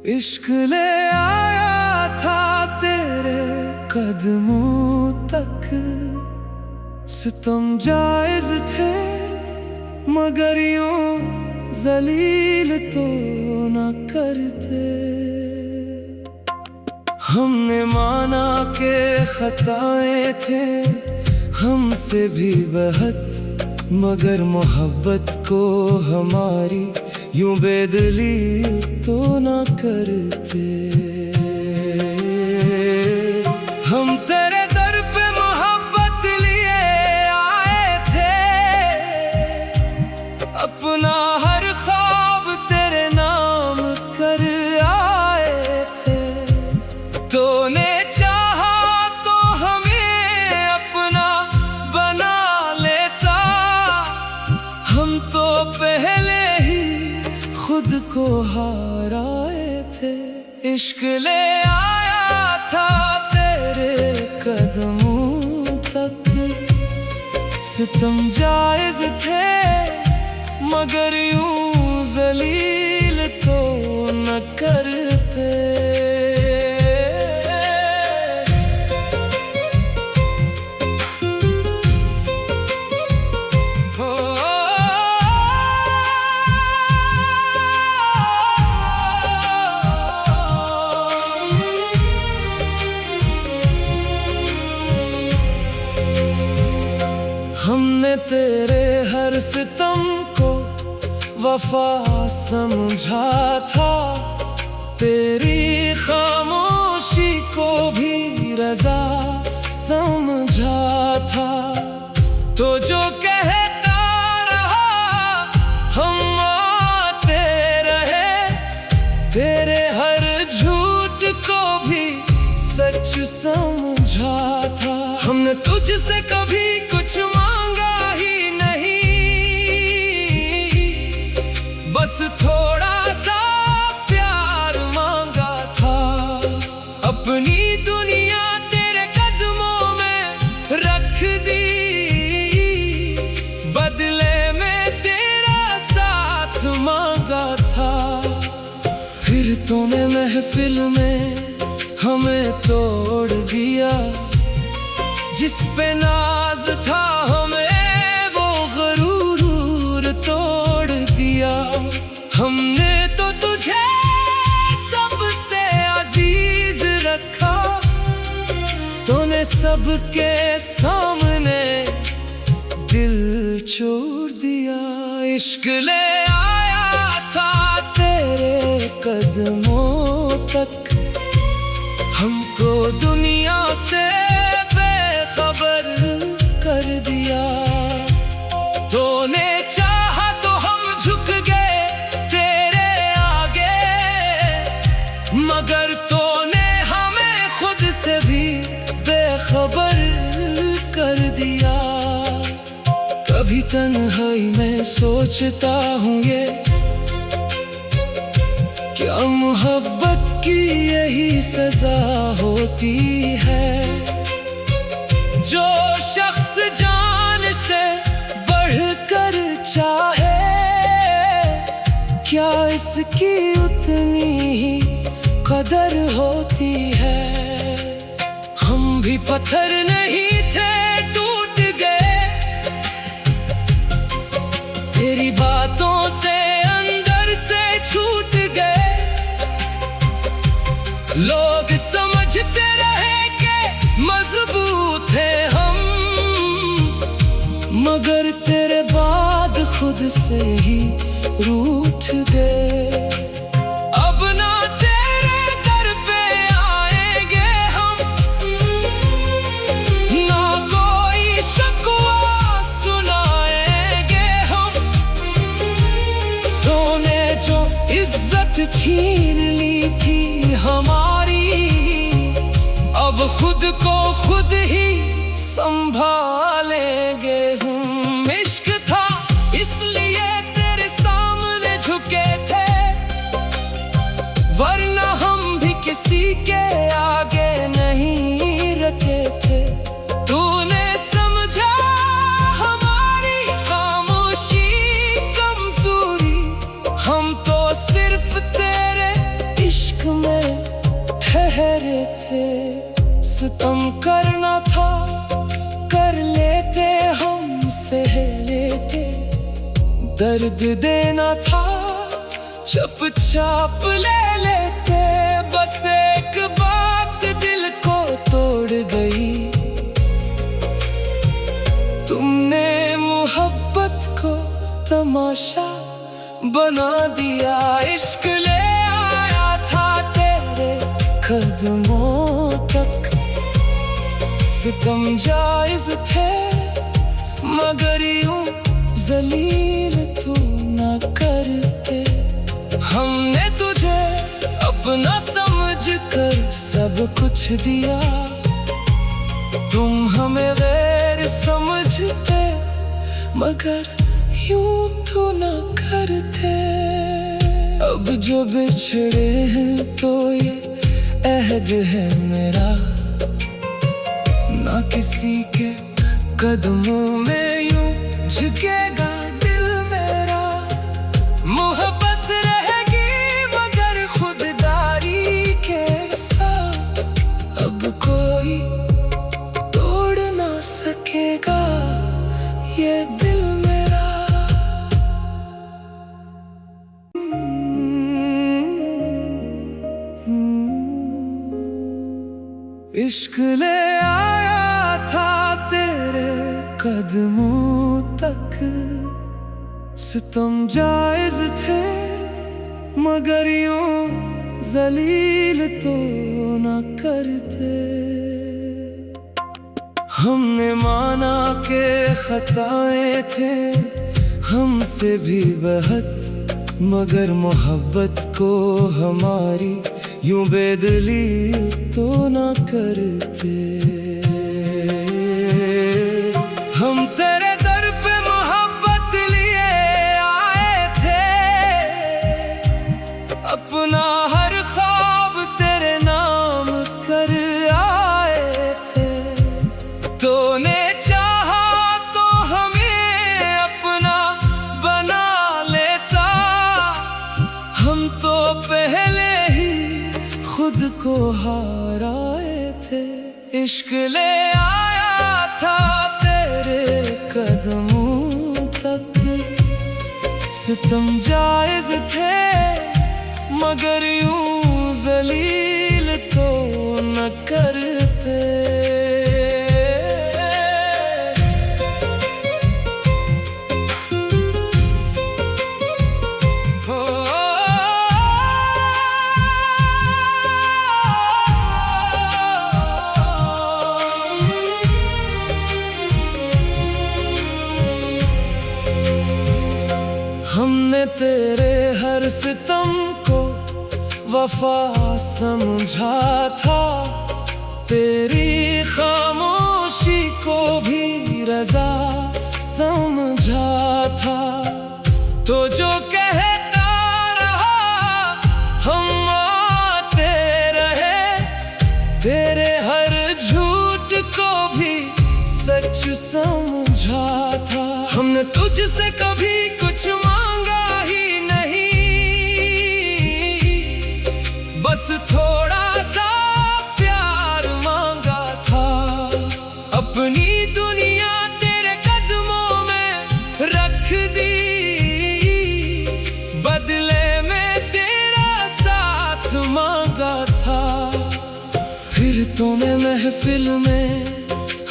इश्क ले आया था तेरे कदमों तक। सितम जायज थे मगर यूं जलील तो न करते। हमने माना के खताएं थे हमसे भी बहुत, मगर मोहब्बत को हमारी यूं बेदलील तो न करते। हम तेरे दर पे मोहब्बत लिए आए थे, अपना हर ख्वाब तेरे नाम कर आए थे। तूने चाहा तो हमें अपना बना लेता, हम तो पहले ही खुद को हाराए थे। इश्क ले आया था तेरे कदमों तक। सितम जायज थे मगर यूं जलील तो न करते। हमने तेरे हर सितम को वफा समझा था, तेरी खामोशी को भी रजा समझा था। तो जो कहता रहा हम आते रहे, तेरे हर झूठ को भी सच समझा था। हमने तुझसे कभी कुछ मांगा ही नहीं, बस थोड़ा सा प्यार मांगा था। अपनी दुनिया तेरे कदमों में रख दी, बदले में तेरा साथ मांगा था। फिर तूने महफिल में हमें तोड़ दिया, जिस पे नाज था हमें वो गरूर तोड़ दिया। हमने तो तुझे सबसे अजीज रखा, तूने सबके सामने दिल छोड़ दिया। इश्क ले आया था तेरे कदमों तक, हमको दुनिया से बेखबर कर दिया। तूने चाहा तो हम झुक गए तेरे आगे, मगर तूने हमें खुद से भी बेखबर कर दिया। कभी तन्हाई में सोचता हूँ ये, क्या मोहब्बत की यही सजा होती है। जो शख्स जान से बढ़कर चाहे, क्या इसकी उतनी ही कदर होती है। हम भी पत्थर नहीं थे टूट गए, तेरी बातों से अंदर से छूट गए। लोग समझते रहे कि मजबूत हैं हम, मगर तेरे बाद खुद से ही रूठ गए। अब ना तेरे दर पे आएंगे हम, ना कोई शिकवा सुनाएंगे हम। तूने जो इज्जत छीन ली थी हमारी, अब खुद को खुद ही संभालेंगे हम। इश्क था इसलिए तेरे सामने झुके थे, वरना हम भी किसी के आगे नहीं रखे थे। तूने समझा हमारी खामोशी कमजोरी, हम तो सिर्फ तेरे इश्क लेते, दर्द देना था चुपचाप ले लेते। बस एक बात दिल को तोड़ गई, तुमने मोहब्बत को तमाशा बना दिया। इश्क ले आया था तेरे कदमों तक, सितम जायज थे मगर यूं जलील तू न करते। हमने तुझे अपना समझ कर सब कुछ दिया, तुम हमें गैर समझते मगर यूं तो न करते। अब जो बिछड़े हैं तो ये अहद है मेरा, ना किसी के कदमों में यूं झुकेगा दिल मेरा। मोहब्बत रहेगी मगर खुददारी के साथ, अब कोई तोड़ ना सकेगा ये दिल मेरा। इश्क ले आया था तेरे कदमों तक, सितम जायज थे मगर यूं जलील तो न करते। हमने माना के खताएं थे हमसे भी बहुत, मगर मोहब्बत को हमारी यूं बेदलील तो न करते। हम तेरे दर पे मोहब्बत लिए आए थे, अपना हर ख्वाब तेरे नाम कर आए थे। तूने चाहा तो हमें अपना बना लेता, हम तो पहले ही खुद को हाराए थे। इश्क ले आया था तेरे कदमों तक, सितम जायज थे मगर यूं जलील तो न करते। हमने तेरे हर सितम को वफा समझा था, तेरी खामोशी को भी रजा समझा था। तो जो कहता रहा हम आते रहे, तेरे हर झूठ को भी सच समझा था। हमने तुझसे कभी कुछ मांगा ही नहीं, बस थोड़ा सा प्यार मांगा था। अपनी दुनिया तेरे कदमों में रख दी, बदले में तेरा साथ मांगा था। फिर तूने महफिल में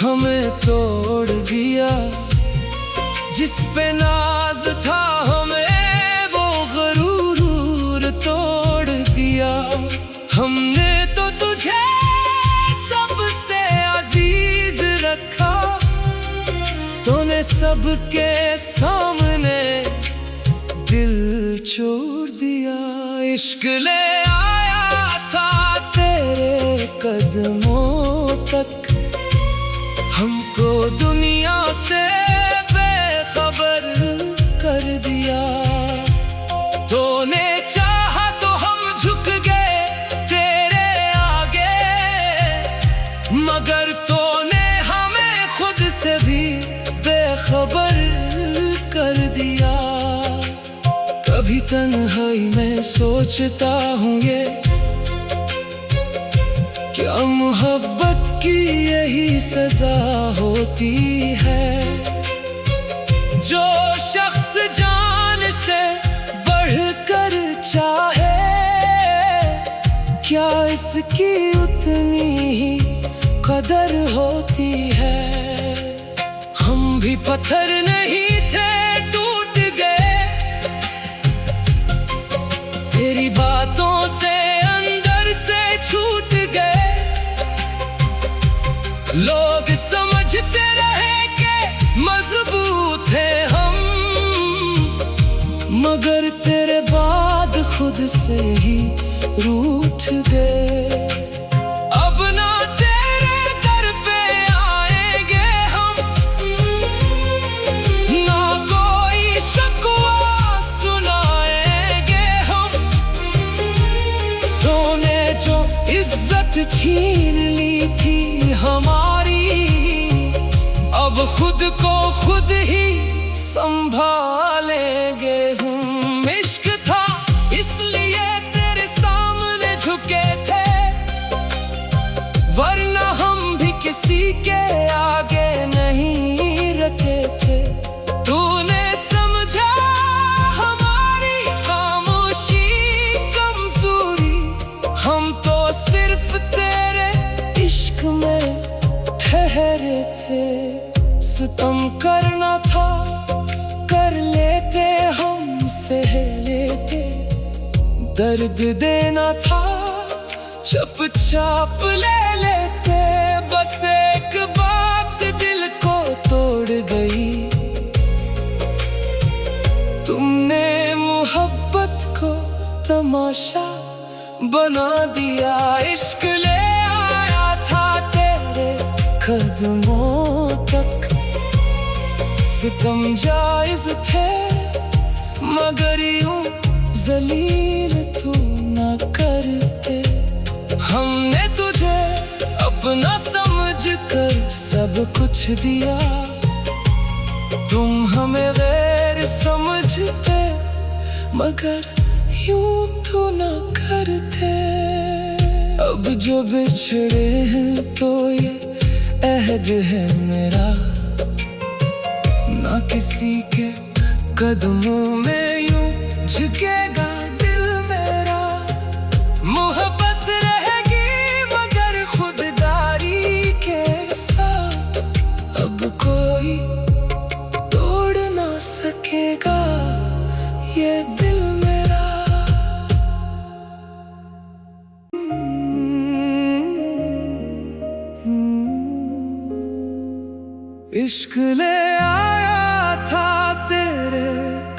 हमें तोड़ दिया, जिस पे नाज था हमें वो गरूर तोड़ दिया। हमने तो तुझे सबसे अजीज रखा, तूने सबके सामने दिल छोड़ दिया। इश्क ले आया था तेरे कदमों तक, हमको दुनिया से बेखबर कर दिया। तूने चाहा तो हम झुक गए तेरे आगे, मगर तूने हमें खुद से भी बेखबर कर दिया। कभी तन्हाई में सोचता हूँ ये, क्या मोहब्बत की यही सजा होती है। इसकी उतनी ही कदर होती है। हम भी पत्थर नहीं थे, टूट गए तेरी बातों से, अंदर से छूट गए। लोग समझते रहे कि मजबूत हैं हम, मगर तेरे बाद खुद से ही रूठ गए। अब ना तेरे दर पे आएंगे हम, ना कोई शिकवा सुनाएंगे हम। तूने जो इज्जत छीन ली थी हमारी, अब खुद को खुद ही संभालेंगे हम। इश्क था इसलिए तेरे सामने झुके थे, वरना हम भी किसी के आगे नहीं रखे थे। तूने समझा हमारी खामोशी कमजोरी, हम तो सिर्फ तेरे इश्क में ठहरे थे। सितम करना था कर लेते, हम सह लेते। दर्द देना था चुपचाप ले लेते। बस एक बात दिल को तोड़ गई, तुमने मोहब्बत को तमाशा बना दिया। इश्क ले आया था तेरे कदमों तक, सितम जायज थे मगर यूं जलील तू न करते। हमने तुझे अपना समझकर सब कुछ दिया, तुम हमें गैर समझते मगर यूं तू न करते। अब जो बिछड़े हैं तो ये अहद है मेरा, ना किसी के कदमों में यूं झुकेगा दिल मेरा। मोहब्बत रहेगी मगर खुददारी के साथ, अब कोई तोड़ ना सकेगा ये दिल मेरा। इश्क ले आया था तेरे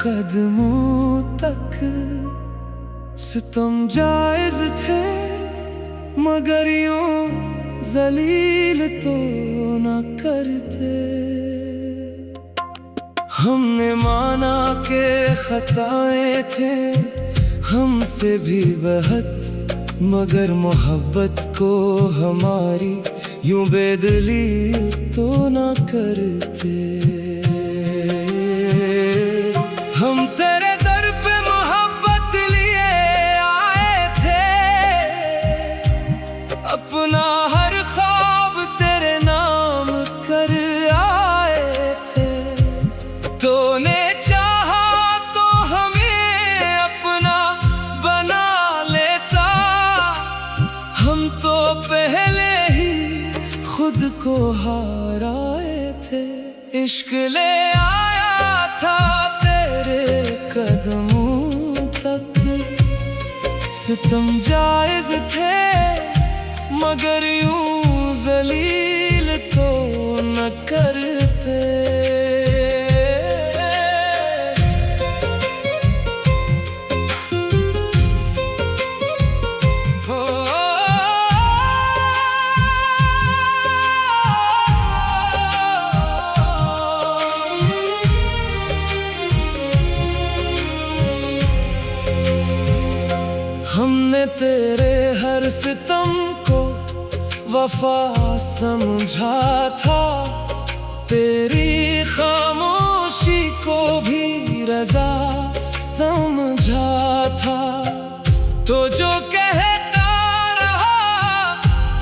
कदमों तक, सितम जायज थे मगर यूं जलील तो न करते। हमने माना के खताएं थे हमसे भी बहुत, मगर मोहब्बत को हमारी यूं बेदली तो न करते। हम तेरे दर पे मोहब्बत लिए आए थे, अपना हर ख्वाब तेरे नाम कर आए थे। तूने चाहा तो हमें अपना बना लेता, हम तो पहले ही खुद को हाराए थे। इश्क ले आया था तेरे कदमों तक, सितम जायज थे मगर यूं जलील तो न करते। हमने तेरे हर सितम को वफा समझा था, तेरी खामोशी को भी रजा समझा था। तो जो कहता रहा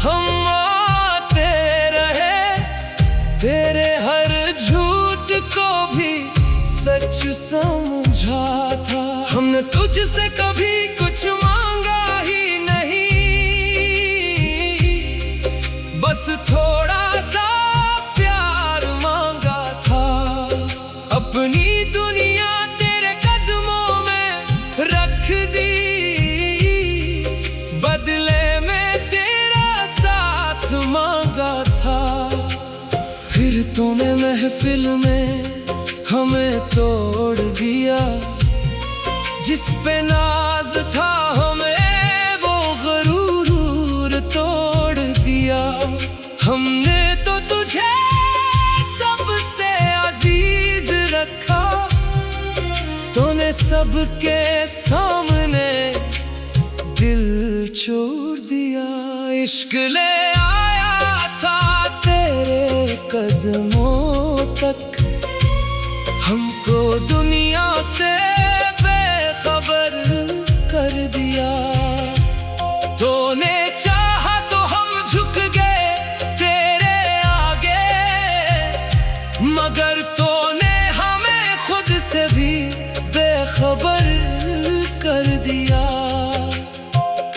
हम आते रहे, तेरे हर झूठ को भी सच समझा था। हमने तुझसे कभी कुछ मांगा ही नहीं, महफिल में हमें तोड़ दिया, जिस पे नाज था हमें वो गरूर तोड़ दिया। हमने तो तुझे सबसे अजीज रखा, तूने सबके सामने दिल छोड़ दिया। इश्क ले आया था तेरे कदमों तक, हमको दुनिया से बेखबर कर दिया। तूने चाहा तो हम झुक गए तेरे आगे, मगर तूने हमें खुद से भी बेखबर कर दिया।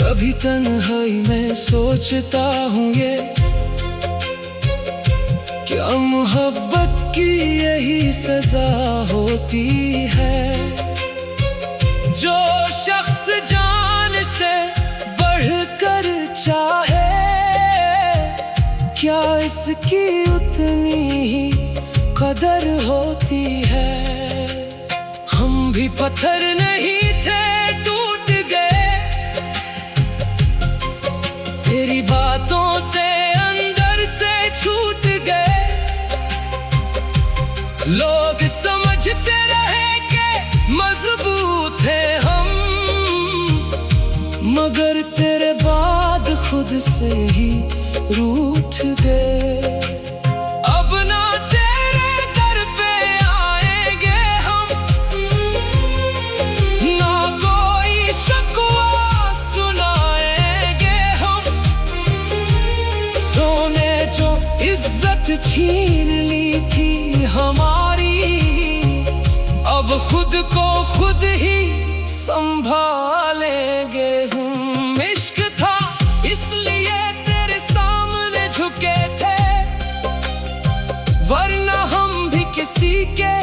कभी तन्हाई में सोचता हूँ ये, क्या मोहब्बत की यही सजा होती है। जो शख्स जान से बढ़कर चाहे, क्या इसकी उतनी ही कदर होती है। हम भी पत्थर नहीं थे, टूट गए तेरी बातों से, अंदर से छूट गए। लोग समझते रहे कि मजबूत हैं हम, मगर तेरे बाद खुद से ही रूठ गए। अब ना तेरे दर पे आएंगे हम, ना कोई शिकवा सुनाएंगे हम। तूने जो इज्जत छीन ली थी हमारी, अब खुद को खुद ही संभालेंगे हम। इश्क था इसलिए तेरे सामने झुके थे, वरना हम भी किसी के